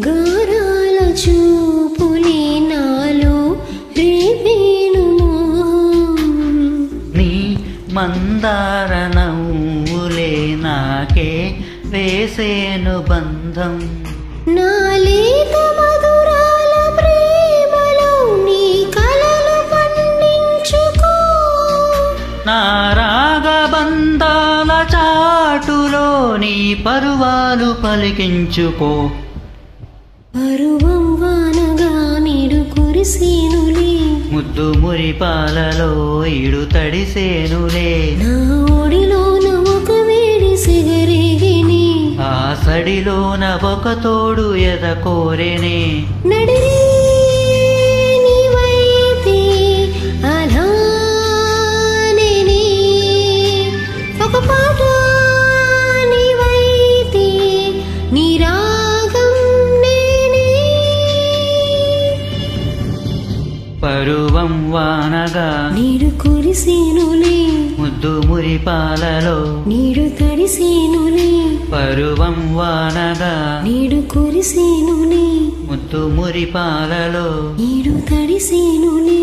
గారాల చూపులే నాలో రేపేను నీ మందార నవ్వులే నాకే వేసేను బంధం నా లేత మధురాల ప్రేమలో నీ కలలు పండించుకో నా రాగబంధాల చాటులో నీ పరువాలు పలికించుకో పరువం వానగా నీడు కురిసేనులే ముద్దు మురిపాలలో ఈడు తడిసేనులే నా ఒడిలోన ఒక వేడి సిగరేగిని ఆ సడిలోన ఒక తోడు ఎద కోరెనే నడిరే నీవైతే అలా నేనే ఒక పాట నీవైతే నీ రాగం నేనే పరువం వానగా నీడు కురిసేనులే ముద్దు మురిపాలలో నీడు తడిసేనులే పరువం వానగా నీడు కురిసేనులే ముద్దు మురిపాలలో నీడు తడిసేనులే